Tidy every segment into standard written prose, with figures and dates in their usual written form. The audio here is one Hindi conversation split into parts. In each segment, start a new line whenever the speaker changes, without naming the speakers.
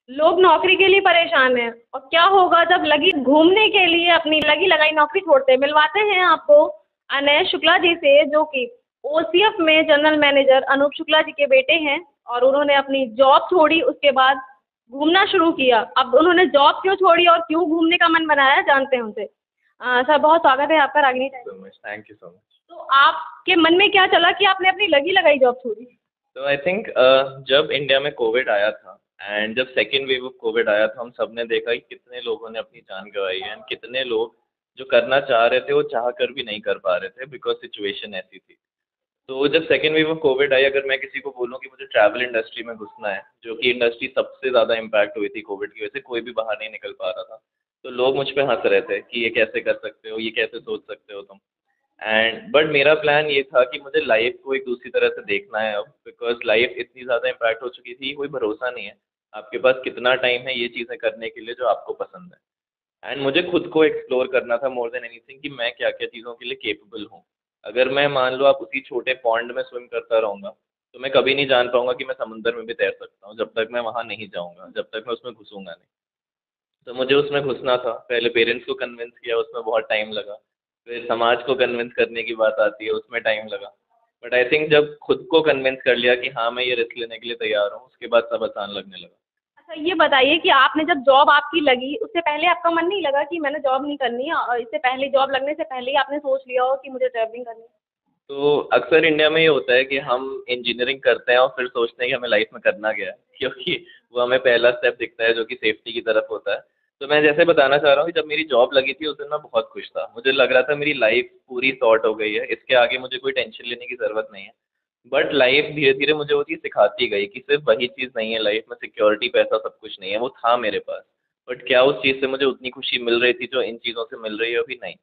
लोग नौकरी के लिए परेशान हैं और क्या होगा जब लगी घूमने के लिए अपनी लगी लगाई नौकरी छोड़ते हैं। मिलवाते हैं आपको अनय शुक्ला जी से, जो कि ओसीएफ में जनरल मैनेजर अनूप शुक्ला जी के बेटे हैं, और उन्होंने अपनी जॉब छोड़ी, उसके बाद घूमना शुरू किया। अब उन्होंने जॉब क्यों छोड़ी और क्यों घूमने का मन बनाया, जानते हैं उनसे। सर, बहुत स्वागत है आपका Ragini time.
So much, thank you so much.
तो आपके मन में क्या चला कि आपने अपनी लगी लगाई जॉब छोड़ी?
तो आई थिंक जब इंडिया में कोविड आया था एंड जब सेकेंड वेव ऑफ कोविड आया था, हम सब ने देखा कि कितने लोगों ने अपनी जान गंवाई है एंड कितने लोग जो करना चाह रहे थे वो चाह कर भी नहीं कर पा रहे थे बिकॉज सिचुएशन ऐसी थी। तो जब सेकेंड वेव ऑफ कोविड आई, अगर मैं किसी को बोलूँ कि मुझे ट्रैवल इंडस्ट्री में घुसना है, जो कि इंडस्ट्री सबसे ज़्यादा इम्पैक्ट हुई थी कोविड की वजह से, कोई भी बाहर नहीं निकल पा रहा था, तो लोग मुझ पे हंस रहे थे कि ये कैसे कर सकते हो, ये कैसे सोच सकते हो तुम। एंड बट मेरा प्लान ये था कि मुझे लाइफ को एक दूसरी तरह से देखना है अब, बिकॉज लाइफ इतनी ज़्यादा इम्पैक्ट हो चुकी थी, कोई भरोसा नहीं है आपके पास कितना टाइम है ये चीज़ें करने के लिए जो आपको पसंद है। एंड मुझे खुद को एक्सप्लोर करना था मोर देन एनीथिंग कि मैं क्या क्या चीज़ों के लिए केपेबल हूँ। अगर मैं मान लो आप उसी छोटे पॉन्ड में स्विम करता रहूँगा, तो मैं कभी नहीं जान पाऊंगा कि मैं समुंदर में भी तैर सकता हूँ, जब तक मैं वहाँ नहीं जाऊँगा, जब तक मैं उसमें घुसूंगा नहीं। तो मुझे उसमें घुसना था, पहले पेरेंट्स को कन्विंस किया, उसमें बहुत टाइम लगा। फिर समाज को कन्विंस करने की बात आती है, उसमें टाइम लगा। बट आई थिंक जब खुद को कन्विंस कर लिया कि हाँ मैं ये रिस्क लेने के लिए तैयार हूँ, उसके बाद सब आसान लगने लगा।
अच्छा, ये बताइए कि आपने जब जॉब आपकी लगी, उससे पहले आपका मन नहीं लगा कि मैंने जॉब नहीं करनी है, और इससे पहले जॉब लगने से पहले ही आपने सोच लिया हो कि मुझे ट्रैवलिंग करनी है?
तो अक्सर इंडिया में ये होता है कि हम इंजीनियरिंग करते हैं और फिर सोचते हैं कि हमें लाइफ में करना क्या है, क्योंकि वो हमें पहला स्टेप दिखता है जो कि सेफ्टी की तरफ होता है। तो मैं जैसे बताना चाह रहा हूँ कि जब मेरी जॉब लगी थी उस दिन मैं बहुत खुश था, मुझे लग रहा था मेरी लाइफ पूरी सॉर्ट हो गई है, इसके आगे मुझे कोई टेंशन लेने की ज़रूरत नहीं है। बट लाइफ धीरे धीरे मुझे वो चीज़ सिखाती गई कि सिर्फ वही चीज़ नहीं है लाइफ में, सिक्योरिटी पैसा सब कुछ नहीं है, वो था मेरे पास। बट क्या उस चीज़ से मुझे उतनी खुशी मिल रही थी जो इन चीज़ों से मिल रही है अभी? नहीं।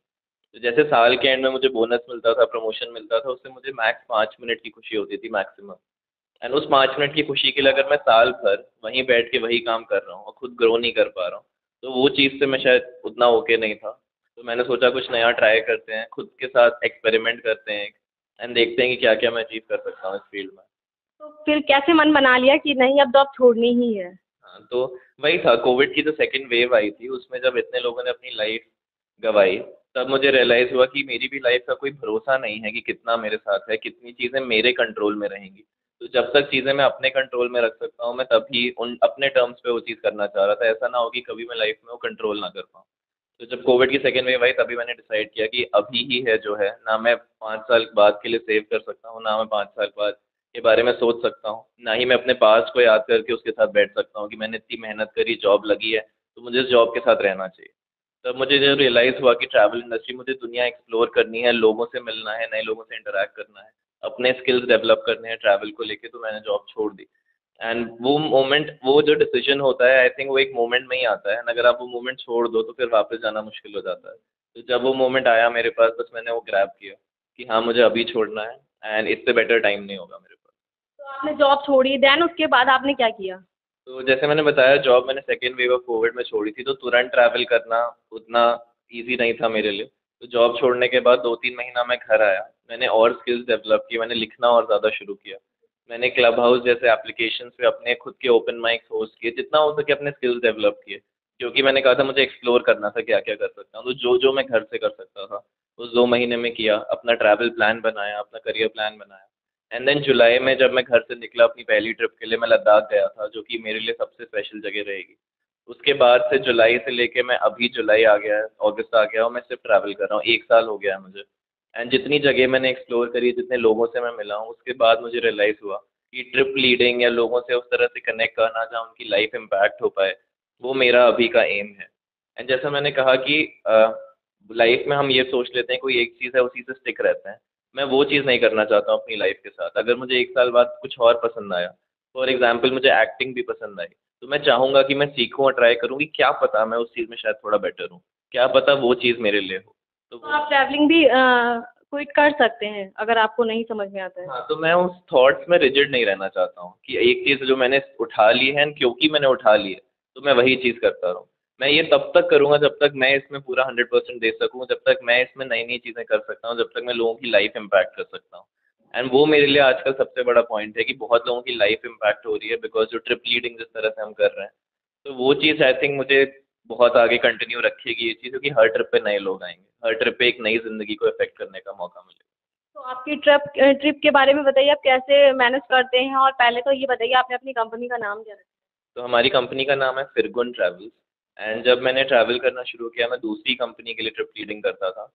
तो जैसे साल के एंड में मुझे बोनस मिलता था, प्रमोशन मिलता था, उससे मुझे मैक्स 5 मिनट की खुशी होती थी मैक्सिमम। एंड उस 5 मिनट की खुशी के लिए अगर मैं साल भर वहीं बैठ के वही काम कर रहा हूँ और खुद ग्रो नहीं कर पा रहा हूँ, तो वो चीज़ से मैं शायद उतना ओके नहीं था। तो मैंने सोचा कुछ नया ट्राई करते हैं, खुद के साथ एक्सपेरिमेंट करते हैं एंड देखते हैं कि क्या क्या मैं अचीव कर सकता हूँ इस फील्ड में।
तो फिर कैसे मन बना लिया कि नहीं, अब जॉब छोड़नी ही है?
हाँ, तो वही था, कोविड की जो सेकंड वेव आई थी उसमें जब इतने लोगों ने अपनी लाइफ गंवाई, तब मुझे रियलाइज़ हुआ कि मेरी भी लाइफ का कोई भरोसा नहीं है कि कितना मेरे साथ है, कितनी चीज़ें मेरे कंट्रोल में रहेंगी। तो जब तक चीज़ें मैं अपने कंट्रोल में रख सकता हूँ, मैं तभी उन अपने टर्म्स पे वो चीज़ करना चाह रहा था, ऐसा ना हो कि कभी मैं लाइफ में वो कंट्रोल ना कर पाऊँ। तो जब कोविड की सेकंड वेव आई तभी मैंने डिसाइड किया कि अभी ही है जो है, ना मैं 5 साल बाद के लिए सेव कर सकता हूँ, ना मैं 5 साल बाद के बारे में सोच सकता हूँ, ना ही मैं अपने पास्ट को याद करके उसके साथ बैठ सकता हूँ कि मैंने इतनी मेहनत करी, जॉब लगी है, तो मुझे इस जॉब के साथ रहना चाहिए। तब मुझे जब रियलाइज़ हुआ कि ट्रैवल इंडस्ट्री, मुझे दुनिया एक्सप्लोर करनी है, लोगों से मिलना है, नए लोगों से इंटरैक्ट करना है, अपने स्किल्स डेवलप करने हैं ट्रैवल को लेके, तो मैंने जॉब छोड़ दी। एंड वो मोमेंट, वो जो डिसीजन होता है, आई थिंक वो एक मोमेंट में ही आता है, and अगर आप वो मोमेंट छोड़ दो तो फिर वापस जाना मुश्किल हो जाता है। तो जब वो मोमेंट आया मेरे पास, बस मैंने वो ग्रैब किया कि हाँ मुझे अभी छोड़ना है एंड इससे बेटर टाइम नहीं होगा मेरे पास।
तो आपने जॉब छोड़ी, देन उसके बाद आपने क्या किया?
तो जैसे मैंने बताया, जॉब मैंने सेकेंड वेव ऑफ कोविड में छोड़ी थी, तो तुरंत ट्रैवल करना उतना ईजी नहीं था मेरे लिए। तो जॉब छोड़ने के बाद 2-3 महीना मैं घर आया, मैंने और स्किल्स डेवलप की, मैंने लिखना और ज़्यादा शुरू किया। मैंने क्लब हाउस जैसे एप्लीकेशंस पे अपने खुद के ओपन माइक्स होस्ट किए, जितना हो सके अपने स्किल्स डेवलप किए, क्योंकि मैंने कहा था मुझे एक्सप्लोर करना था क्या क्या कर सकता हूँ। तो जो जो मैं घर से कर सकता था उस 2 महीने में किया, अपना ट्रैवल प्लान बनाया, अपना करियर प्लान बनाया। एंड देन जुलाई में जब मैं घर से निकला अपनी पहली ट्रिप के लिए, मैं लद्दाख गया था, जो कि मेरे लिए सबसे स्पेशल जगह रहेगी। उसके बाद से जुलाई से लेके मैं अभी, जुलाई आ गया है, अगस्त आ गया और मैं सिर्फ ट्रैवल कर रहा हूँ, 1 साल हो गया है मुझे। एंड जितनी जगह मैंने एक्सप्लोर करी, जितने लोगों से मैं मिला हूँ, उसके बाद मुझे रियलाइज़ हुआ कि ट्रिप लीडिंग या लोगों से उस तरह से कनेक्ट करना जहाँ उनकी लाइफ इम्पैक्ट हो पाए, वो मेरा अभी का एम है। एंड जैसा मैंने कहा कि लाइफ में हम ये सोच लेते हैं कोई एक चीज़ है उसी से स्टिक रहते हैं, मैं वो चीज़ नहीं करना चाहता हूँ अपनी लाइफ के साथ। अगर मुझे 1 साल बाद कुछ और पसंद आया, फॉर एग्जाम्पल मुझे एक्टिंग भी पसंद आई, तो मैं चाहूँगा कि मैं सीखूँ और ट्राई करूँ कि क्या पता मैं उस चीज़ में शायद थोड़ा बेटर हूँ, क्या पता वो चीज़ मेरे लिए हो। तो
तो
वो,
आप ट्रैवलिंग भी क्विट कर सकते हैं अगर आपको नहीं समझ में आता है?
हाँ, तो मैं उस थॉट्स में रिजिड नहीं रहना चाहता हूँ कि एक चीज़ जो मैंने उठा ली है and क्योंकि मैंने उठा ली है तो मैं वही चीज़ करता रहूँ। मैं ये तब तक करूँगा जब तक मैं इसमें पूरा 100% दे सकूँ, जब तक मैं इसमें नई नई चीज़ें कर सकता हूँ, जब तक मैं लोगों की लाइफ इम्पैक्ट कर सकता हूँ। एंड वो मेरे लिए आजकल सबसे बड़ा पॉइंट है कि बहुत लोगों की लाइफ इम्पैक्ट हो रही है बिकॉज जो ट्रिप लीडिंग जिस तरह से हम कर रहे हैं, तो वो चीज़ आई थिंक मुझे बहुत आगे कंटिन्यू रखेगी ये चीज़, क्योंकि हर ट्रिप पे नए लोग आएंगे, हर ट्रिप पे एक नई ज़िंदगी को इफेक्ट करने का मौका मिलेगा।
तो आपकी ट्रिप के बारे में बताइए, आप कैसे मैनेज करते हैं? और पहले तो ये बताइए, आपने अपनी कंपनी का नाम क्या रखा?
तो हमारी कंपनी का नाम है फिरगुन ट्रैवल्स। एंड जब मैंने ट्रैवल करना शुरू किया, मैं दूसरी कंपनी के लिए ट्रिप लीडिंग करता था।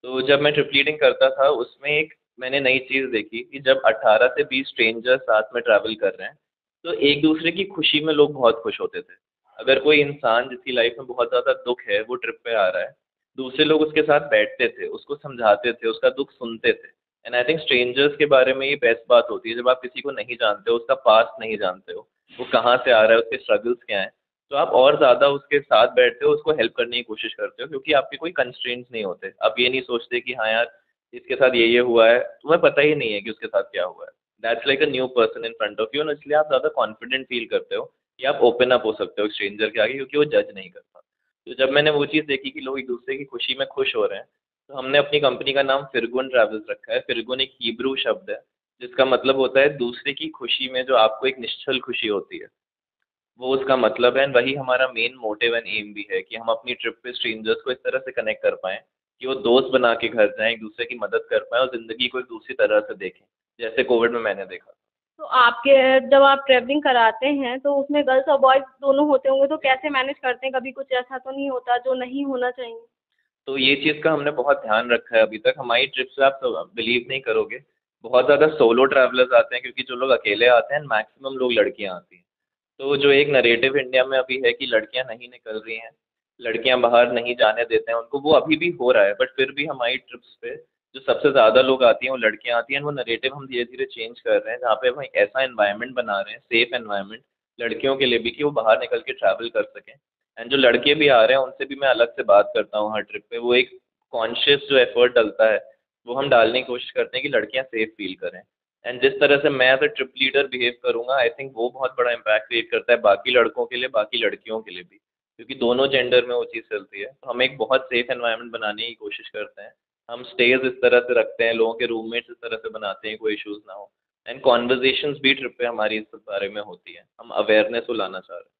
तो जब मैं ट्रिप लीडिंग करता था उसमें एक मैंने नई चीज़ देखी कि जब 18 से 20 स्ट्रेंजर्स साथ में ट्रैवल कर रहे हैं तो एक दूसरे की खुशी में लोग बहुत खुश होते थे। अगर कोई इंसान जिसकी लाइफ में बहुत ज़्यादा दुख है वो ट्रिप पे आ रहा है, दूसरे लोग उसके साथ बैठते थे, उसको समझाते थे, उसका दुख सुनते थे। एंड आई थिंक स्ट्रेंजर्स के बारे में ये बेस्ट बात होती है, जब आप किसी को नहीं जानते हो, उसका पास्ट नहीं जानते हो, वो कहाँ से आ रहा है, उसके स्ट्रगल्स क्या हैं, तो आप और ज़्यादा उसके साथ बैठते हो, उसको हेल्प करने की कोशिश करते हो, क्योंकि आपके कोई कंस्ट्रेंट्स नहीं होते। आप ये नहीं सोचते कि हाँ यार इसके साथ ये हुआ है, तुम्हें पता ही नहीं है कि उसके साथ क्या हुआ है। That's like a new person in front of you, इसलिए आप ज़्यादा कॉन्फिडेंट फील करते हो कि आप ओपन अप हो सकते हो स्ट्रेंजर के आगे, क्योंकि वो जज नहीं करता। तो जब मैंने वो चीज़ देखी कि लोग एक दूसरे की खुशी में खुश हो रहे हैं, तो हमने अपनी कंपनी का नाम फिरगुन ट्रैवल्स रखा है। फिरगुन एक हिब्रू शब्द है जिसका मतलब होता है दूसरे की खुशी में जो आपको एक निश्चल खुशी होती है, वो उसका मतलब है। वही हमारा मेन मोटिव एंड एम भी है कि हम अपनी ट्रिप पे स्ट्रेंजर्स को इस तरह से कनेक्ट कर पाएँ कि वो दोस्त बना के घर जाएँ, एक दूसरे की मदद कर पाएँ और ज़िंदगी को एक दूसरी तरह से देखें, जैसे कोविड में मैंने देखा।
तो आपके जब आप ट्रैवलिंग कराते हैं तो उसमें गर्ल्स और बॉयज़ दोनों होते होंगे, तो कैसे मैनेज करते हैं? कभी कुछ ऐसा तो नहीं होता जो नहीं होना चाहिए?
तो ये चीज़ का हमने बहुत ध्यान रखा है अभी तक। हमारी ट्रिप से आप बिलीव नहीं करोगे, बहुत ज़्यादा सोलो ट्रैवलर्स आते हैं, क्योंकि जो लोग अकेले आते हैं मैक्सिमम लोग लड़कियाँ आती हैं। तो जो एक नैरेटिव इंडिया में अभी है कि लड़कियां नहीं निकल रही हैं, लड़कियां बाहर नहीं जाने देते हैं उनको, वो अभी भी हो रहा है। बट फिर भी हमारी ट्रिप्स पे जो सबसे ज़्यादा लोग आती हैं वो लड़कियां आती हैं। वो नैरेटिव हम धीरे धीरे चेंज कर रहे हैं, जहाँ पे हम एक ऐसा एनवायरनमेंट बना रहे हैं, सेफ एनवायरनमेंट लड़कियों के लिए भी, कि वो बाहर निकल के ट्रैवल कर सकें। एंड जो लड़के भी आ रहे हैं उनसे भी मैं अलग से बात करता हूँ हर ट्रिप पे। वो एक कॉन्शियस जो एफर्ट डलता है वो हम डालने की कोशिश करते हैं कि लड़कियां सेफ फील करें। एंड जिस तरह से मैं as a trip leader behave करूंगा, आई थिंक वो बहुत बड़ा इम्पैक्ट क्रिएट करता है बाकी लड़कों के लिए, बाकी लड़कियों के लिए भी, क्योंकि दोनों जेंडर में वो चीज़ चलती है। तो हम एक बहुत सेफ एनवायरनमेंट बनाने की कोशिश करते हैं। हम स्टेज इस तरह से रखते हैं, लोगों के रूममेट्स इस तरह से बनाते हैं कोई इश्यूज ना हो। एंड कॉन्वर्जेशंस भी ट्रिप पे हमारी इस बारे में होती है, हम अवेयरनेस को लाना चाह रहे हैं।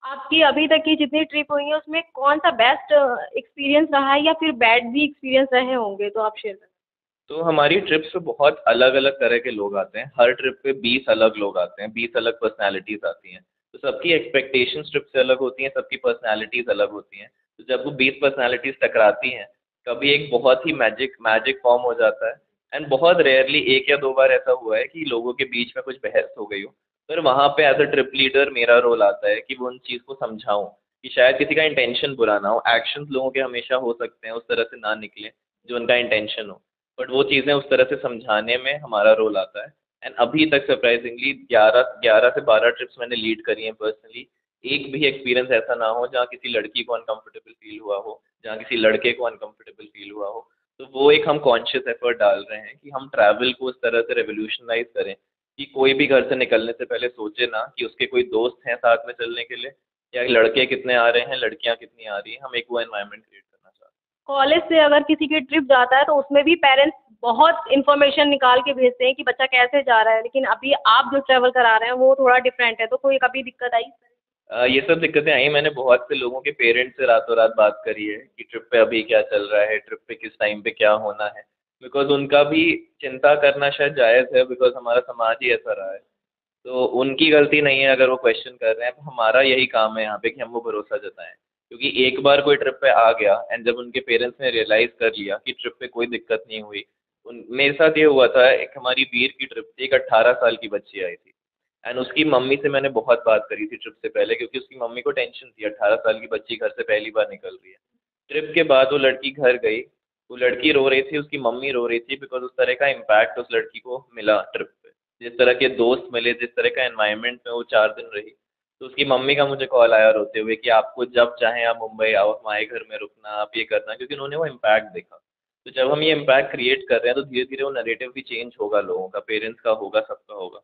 आपकी अभी तक की जितनी ट्रिप हुई है उसमें कौन सा बेस्ट एक्सपीरियंस रहा है, या फिर बैड भी एक्सपीरियंस रहे होंगे तो आप शेयर करें?
तो हमारी ट्रिप्स पे बहुत अलग अलग तरह के लोग आते हैं। हर ट्रिप पे 20 अलग लोग आते हैं, 20 अलग पर्सनालिटीज़ आती हैं। तो सबकी एक्सपेक्टेशंस ट्रिप से अलग होती हैं, सबकी पर्सनालिटीज़ अलग होती हैं। तो जब वो 20 पर्सनालिटीज़ टकराती हैं, कभी एक बहुत ही मैजिक मैजिक फॉर्म हो जाता है। एंड बहुत रेयरली एक या दो बार ऐसा हुआ है कि लोगों के बीच में कुछ बहस हो गई हो, फिर वहाँ पे एज अ ट्रिप लीडर मेरा रोल आता है कि वो उन चीज़ को समझाऊँ कि शायद किसी का इंटेंशन बुरा ना हो। एक्शंस लोगों के हमेशा हो सकते हैं उस तरह से ना निकले जो उनका इंटेंशन हो, बट वो चीज़ें उस तरह से समझाने में हमारा रोल आता है। एंड अभी तक सरप्राइजिंगली 11 से 12 ट्रिप्स मैंने लीड करी हैं पर्सनली। एक भी एक्सपीरियंस ऐसा ना हो जहाँ किसी लड़की को अनकंफर्टेबल फील हुआ हो, जहाँ किसी लड़के को अनकंफर्टेबल फील हुआ हो। तो वो एक हम कॉन्शियस एफर्ट डाल रहे हैं कि हम ट्रैवल को उस तरह से रेवोल्यूशनाइज करें कि कोई भी घर से निकलने से पहले सोचे ना कि उसके कोई दोस्त हैं साथ में चलने के लिए, या लड़के कितने आ रहे हैं, लड़कियां कितनी आ रही हैं। हम एक वो एनवायरनमेंट क्रिएट करना चाहते हैं।
कॉलेज से अगर किसी की ट्रिप जाता है तो उसमें भी पेरेंट्स बहुत इन्फॉर्मेशन निकाल के भेजते हैं कि बच्चा कैसे जा रहा है, लेकिन अभी आप जो ट्रैवल करा रहे हैं वो थोड़ा डिफरेंट है, तो कोई कभी दिक्कत आई?
ये सब दिक्कतें आई। मैंने बहुत से लोगों के पेरेंट्स से रातों रात बात करी है कि ट्रिप पे अभी क्या चल रहा है, ट्रिप पे किस टाइम पे क्या होना है। बिकॉज उनका भी चिंता करना शायद जायज़ है, बिकॉज हमारा समाज ही ऐसा रहा है। तो उनकी गलती नहीं है अगर वो क्वेश्चन कर रहे हैं। तो हमारा यही काम है यहाँ पे कि हम वो भरोसा जताएं, क्योंकि एक बार कोई ट्रिप पे आ गया एंड जब उनके पेरेंट्स ने रियलाइज़ कर लिया कि ट्रिप पे कोई दिक्कत नहीं हुई। उन मेरे साथ ये हुआ था, एक हमारी वीर की ट्रिप थी, एक 18 साल की बच्ची आई थी। एंड उसकी मम्मी से मैंने बहुत बात करी थी ट्रिप से पहले, क्योंकि उसकी मम्मी को टेंशन थी, 18 साल की बच्ची घर से पहली बार निकल रही है। ट्रिप के बाद वो लड़की घर गई, वो लड़की रो रही थी, उसकी मम्मी रो रही थी, बिकॉज उस तरह का इम्पैक्ट उस लड़की को मिला ट्रिप पे, जिस तरह के दोस्त मिले, जिस तरह का एनवायरनमेंट में वो 4 दिन रही। तो उसकी मम्मी का मुझे कॉल आया रोते हुए कि आपको जब चाहें आप मुंबई आओ, हमारे घर में रुकना, आप ये करना, क्योंकि उन्होंने वो इम्पैक्ट देखा। तो जब हम ये इम्पैक्ट क्रिएट कर रहे हैं तो धीरे धीरे वो नैरेटिव भी चेंज होगा, लोगों का, पेरेंट्स का होगा, सबका होगा।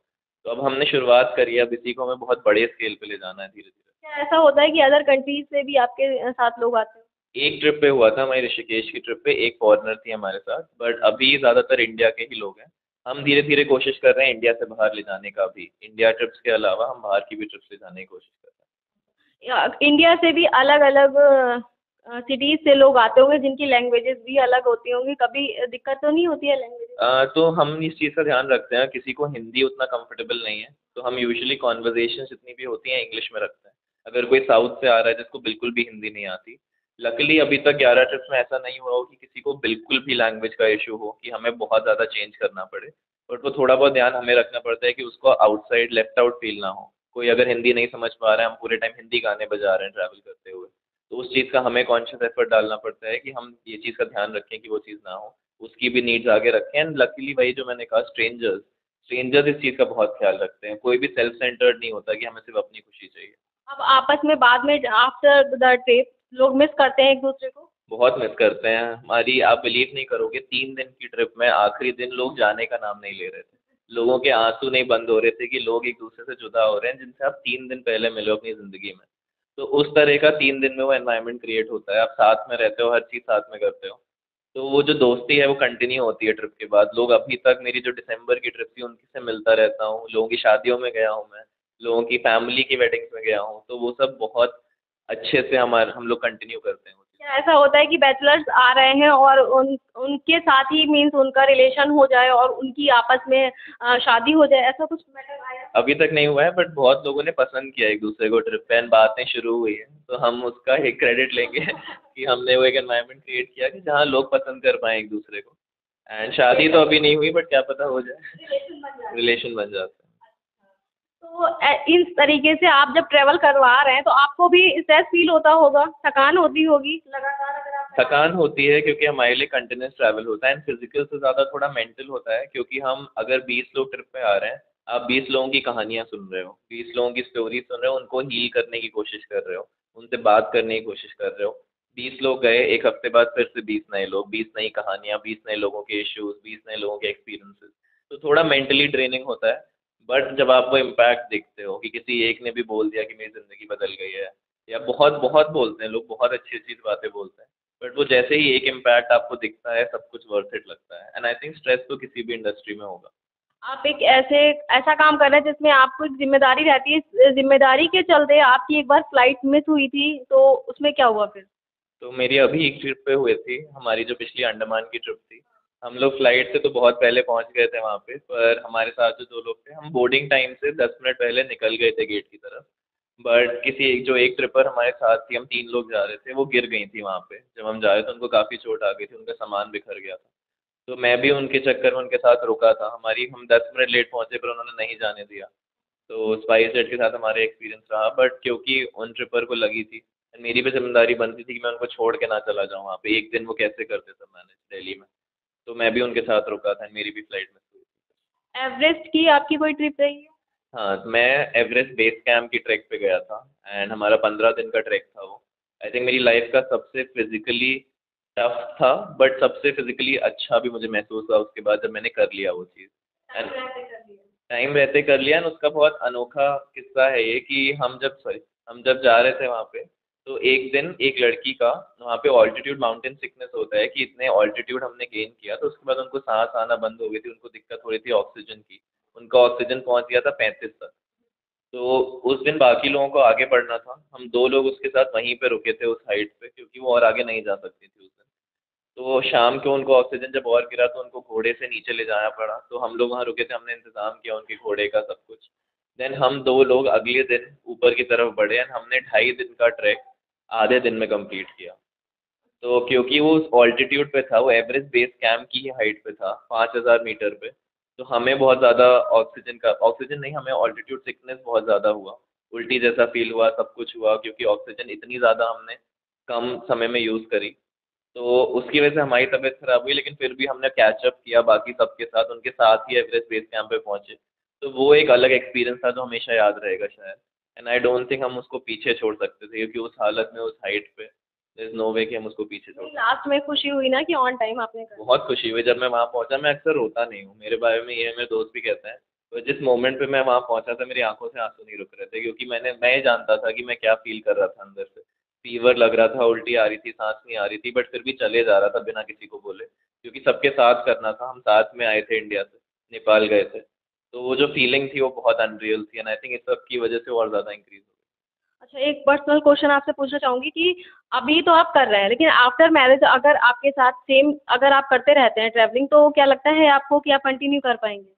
तो अब हमने शुरुआत करी है, अब इसी को हमें बहुत बड़े स्केल पे ले जाना है धीरे धीरे।
क्या ऐसा होता है कि अदर कंट्रीज से भी आपके साथ लोग आते हैं?
एक ट्रिप पे हुआ था, हमारी ऋषिकेश की ट्रिप पे एक फॉरेनर थी हमारे साथ, बट अभी ज़्यादातर इंडिया के ही लोग हैं। हम धीरे धीरे कोशिश कर रहे हैं इंडिया से बाहर ले जाने का भी, इंडिया ट्रिप्स के अलावा हम बाहर की भी ट्रिप्स ले जाने की कोशिश कर रहे हैं।
इंडिया से भी अलग अलग सिटीज से लोग आते होंगे जिनकी लैंग्वेजेस भी अलग होती होंगी, कभी दिक्कत तो नहीं होती है लैंग्वेजेस?
तो हम इस चीज़ का ध्यान रखते हैं, किसी को हिंदी उतना कंफर्टेबल नहीं है तो हम यूजुअली कॉन्वर्जेशन जितनी भी होती हैं इंग्लिश में रखते हैं। अगर कोई साउथ से आ रहा है जिसको बिल्कुल भी हिंदी नहीं आती, लकीली अभी तक 11 ट्रिप्स में ऐसा नहीं हुआ हो कि किसी को बिल्कुल भी लैंग्वेज का इशू हो कि हमें बहुत ज़्यादा चेंज करना पड़े। बट वो थोड़ा बहुत ध्यान हमें रखना पड़ता है कि उसको आउटसाइड लेफ्ट आउट फील ना हो। कोई अगर हिंदी नहीं समझ पा रहा है, हम पूरे टाइम हिंदी गाने बजा रहे हैं ट्रैवल करते हुए, तो उस चीज़ का हमें कॉन्शियस एफर्ट डालना पड़ता है कि हम ये चीज़ का ध्यान रखें कि वो चीज़ ना हो, उसकी भी नीड्स आगे रखें। एंड लकीली वही जो मैंने कहा, स्ट्रेंजर्स स्ट्रेंजर्स इस चीज़ का बहुत ख्याल रखते हैं। कोई भी सेल्फ सेंटर्ड नहीं होता कि हमें सिर्फ अपनी खुशी चाहिए।
अब आपस में बाद में आफ्टर द ट्रिप लोग मिस करते हैं एक दूसरे को?
बहुत मिस करते हैं हमारी। आप बिलीव नहीं करोगे, 3 दिन की ट्रिप में आखिरी दिन लोग जाने का नाम नहीं ले रहे थे। लोगों के आंसू नहीं बंद हो रहे थे कि लोग एक दूसरे से जुदा हो रहे हैं जिनसे आप 3 दिन पहले मिले हो अपनी ज़िंदगी में। तो उस तरह का 3 दिन में वो एनवायरनमेंट क्रिएट होता है, आप साथ में रहते हो, हर चीज़ साथ में करते हो। तो वो जो दोस्ती है वो कंटिन्यू होती है ट्रिप के बाद। लोग अभी तक, मेरी जो दिसंबर की ट्रिप थी उनकी से मिलता रहता हूँ, लोगों की शादियों में गया हूँ मैं, लोगों की फैमिली की वेडिंग्स में गया हूँ, तो वो सब बहुत अच्छे से हम लोग कंटिन्यू करते हैं वो चीज़।
क्या ऐसा होता है कि बैचलर्स आ रहे हैं और उनके साथ ही मीन्स उनका रिलेशन हो जाए और उनकी आपस में शादी हो जाए, ऐसा कुछ मैटर आया?
अभी तक नहीं हुआ है, बट बहुत लोगों ने पसंद किया एक दूसरे को ट्रिप पे एंड बातें शुरू हुई हैं, तो हम उसका एक क्रेडिट लेंगे कि हमने वो एक एनवायरनमेंट क्रिएट किया कि जहाँ लोग पसंद कर पाएँ एक दूसरे को। एंड शादी तो अभी नहीं हुई, बट क्या पता हो जाए,
रिलेशन बन जाए।
रिलेशन बन जाता है।
तो इस तरीके से आप जब ट्रेवल करवा रहे हैं तो आपको भी स्ट्रेस फील होता होगा, थकान होती होगी लगातार अगर आप
थकान होती है क्योंकि हमारे लिए कंटिन्यूस ट्रैवल होता है एंड फिजिकल से ज़्यादा थोड़ा मेंटल होता है, क्योंकि हम अगर 20 लोग ट्रिप पे आ रहे हैं, आप 20 लोगों की कहानियाँ सुन रहे हो, 20 लोगों की स्टोरी सुन रहे हो, उनको हील करने की कोशिश कर रहे हो, उनसे बात करने की कोशिश कर रहे हो। 20 लोग गए, एक हफ्ते बाद फिर से 20 नए लोग, 20 नई कहानियाँ, 20 नए लोगों के इश्यूज, 20 नए लोगों के एक्सपीरियंसेस। तो थोड़ा मेंटली ड्रेनिंग होता है। बट जब आप वो इम्पैक्ट देखते हो कि किसी एक ने भी बोल दिया कि मेरी ज़िंदगी बदल गई है, या बहुत बहुत बोलते हैं लोग, बहुत अच्छी अच्छी बातें बोलते हैं, बट वो जैसे ही एक इम्पैक्ट आपको दिखता है, सब कुछ वर्थ इट लगता है। एंड आई थिंक स्ट्रेस तो किसी भी इंडस्ट्री में होगा।
आप एक ऐसा काम कर रहे हैं जिसमें आपको एक जिम्मेदारी रहती है, इस जिम्मेदारी के चलते आपकी एक बार फ्लाइट मिस हुई थी, तो उसमें क्या हुआ फिर?
तो मेरी अभी एक ट्रिप पे हुई थी, हमारी जो पिछली अंडमान की ट्रिप थी। हम लोग फ्लाइट से तो बहुत पहले पहुंच गए थे वहाँ पे, पर हमारे साथ जो 2 लोग थे, हम बोर्डिंग टाइम से 10 मिनट पहले निकल गए थे गेट की तरफ। बट किसी एक जो एक ट्रिपर हमारे साथ थी, हम 3 लोग जा रहे थे, वो गिर गई थी वहाँ पे। जब हम जा रहे थे उनको काफ़ी चोट आ गई थी, उनका सामान बिखर गया था। तो मैं भी उनके चक्कर में उनके साथ रुका था। हम 10 मिनट लेट पहुंचे पर उन्होंने नहीं जाने दिया। तो स्पाइस जेट के साथ हमारे एक्सपीरियंस रहा, बट क्योंकि उन ट्रिपर को लगी थी, मेरी भी जिम्मेदारी बनती थी कि मैं उनको छोड़ के ना चला जाऊँ वहाँ पे। एक दिन वो कैसे करते सब मैनेज दिल्ली में, तो मैं भी उनके साथ रुका था, मेरी भी फ्लाइट मिस हुई थी।
एवरेस्ट की आपकी कोई ट्रिप रही है?
हाँ, मैं एवरेस्ट बेस कैंप की ट्रैक पे गया था एंड हमारा 15 दिन का ट्रैक था वो। आई थिंक मेरी लाइफ का सबसे फिजिकली टफ था, बट सबसे फिजिकली अच्छा भी मुझे महसूस हुआ उसके बाद जब मैंने कर लिया वो चीज़। एंड टाइम रहते कर लिया। एंड उसका बहुत अनोखा किस्सा है ये कि हम जब जा रहे थे वहाँ पे, तो एक दिन एक लड़की का वहाँ पे ऑल्टीट्यूड माउंटेन सिकनेस होता है कि इतने ऑल्टीट्यूड हमने गेन किया, तो उसके बाद उनको सांस आना बंद हो गई थी, उनको दिक्कत हो रही थी ऑक्सीजन की। उनका ऑक्सीजन पहुँच गया था 35 तक। तो उस दिन बाकी लोगों को आगे बढ़ना था, हम 2 लोग उसके साथ वहीं पे रुके थे उस हाइट पे, क्योंकि वो और आगे नहीं जा सकती थी उस दिन। तो शाम को उनको ऑक्सीजन जब और गिरा तो उनको घोड़े से नीचे ले जाना पड़ा, तो हम लोग वहाँ रुके थे, हमने इंतज़ाम किया उनके घोड़े का सब कुछ। देन हम 2 लोग अगले दिन ऊपर की तरफ बढ़े एंड हमने 2.5 दिन का ट्रैक आधे दिन में कंप्लीट किया। तो क्योंकि वो उस ऑल्टीट्यूड पे था, वो एवरेस्ट बेस कैंप की ही हाइट पे था, 5,000 मीटर पे, तो हमें बहुत ज़्यादा ऑक्सीजन नहीं, हमें ऑल्टीट्यूड सिकनेस बहुत ज़्यादा हुआ, उल्टी जैसा फील हुआ, सब कुछ हुआ, क्योंकि ऑक्सीजन इतनी ज़्यादा हमने कम समय में यूज़ करी। तो उसकी वजह से हमारी तबीयत खराब हुई, लेकिन फिर भी हमने कैचअप किया बाकी सबके साथ, उनके साथ ही एवरेस्ट बेस कैंप पे पहुंचे। तो वो एक अलग एक्सपीरियंस था जो हमेशा याद रहेगा शायद। एंड आई डोंट थिंक हम उसको पीछे छोड़ सकते थे, क्योंकि उस हालत में, उस हाइट पे, देयर इज नो वे कि हम उसको पीछे छोड़ सकते।
लास्ट में खुशी हुई ना कि ऑन टाइम आपने कर
बहुत खुशी हुई जब मैं वहाँ पहुंचा। मैं अक्सर रोता नहीं हूँ, मेरे बारे में ये मेरे दोस्त भी कहते हैं। तो जिस मोमेंट पे मैं वहाँ पहुंचा था, मेरी आंखों से आंसू नहीं रुक रहे थे, क्योंकि मैं जानता था कि मैं क्या फील कर रहा था अंदर से। फीवर लग रहा था, उल्टी आ रही थी, सांस नहीं आ रही थी, बट फिर भी चले जा रहा था बिना किसी को बोले, क्योंकि सबके साथ करना था। हम साथ में आए थे, इंडिया से नेपाल गए थे, तो वो जो फीलिंग थी वो बहुत अनरियल थी। एंड आई थिंक इस सब की वजह से और ज़्यादा इंक्रीज हो
अच्छा, एक पर्सनल क्वेश्चन आपसे पूछना चाहूँगी कि अभी तो आप कर रहे हैं, लेकिन आफ्टर मैरिज अगर आपके साथ सेम अगर आप करते रहते हैं ट्रैवलिंग, तो क्या लगता है आपको कि आप कंटिन्यू कर पाएँगे?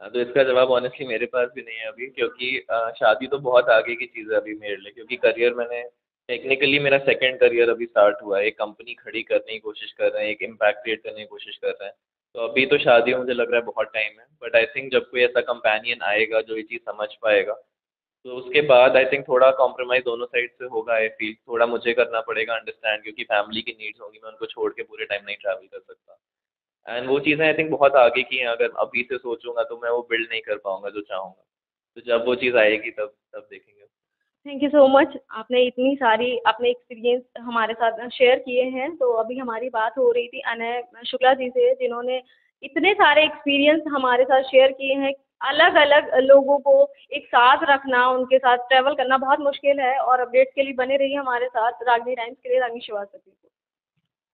हाँ, तो इसका जवाब ऑनेस्टली मेरे पास भी नहीं है अभी, क्योंकि शादी तो बहुत आगे की चीज़ है अभी मेरे लिए, क्योंकि करियर मैंने टेक्निकली मेरा सेकंड करियर अभी स्टार्ट हुआ है, एक कंपनी खड़ी करने की कोशिश कर रहे हैं, एक इम्पैक्ट क्रिएट करने की कोशिश कर रहे हैं। तो अभी तो शादी में मुझे लग रहा है बहुत टाइम है, बट आई थिंक जब कोई ऐसा कंपेनियन आएगा जो ये चीज़ समझ पाएगा, तो उसके बाद आई थिंक थोड़ा कॉम्प्रोमाइज़ दोनों साइड से होगा। आई फील थोड़ा मुझे करना पड़ेगा अंडरस्टैंड, क्योंकि फैमिली की नीड्स होंगी, मैं उनको छोड़ के पूरे टाइम नहीं ट्रैवल कर सकता। एंड वो चीज़ें आई थिंक बहुत आगे की हैं, अगर अभी से सोचूंगा तो मैं वो बिल्ड नहीं कर पाऊंगा जो चाहूँगा। तो जब वो चीज़ आएगी तब तब देखेंगे।
थैंक यू सो मच, आपने इतनी सारी अपने एक्सपीरियंस हमारे साथ शेयर किए हैं। तो अभी हमारी बात हो रही थी अनय शुक्ला जी से, जिन्होंने इतने सारे एक्सपीरियंस हमारे साथ शेयर किए हैं। अलग अलग लोगों को एक साथ रखना, उनके साथ ट्रैवल करना बहुत मुश्किल है। और अपडेट्स के लिए बने रहिए हमारे साथ। रागनी टाइम्स के लिए रागनी श्रीवास्तव।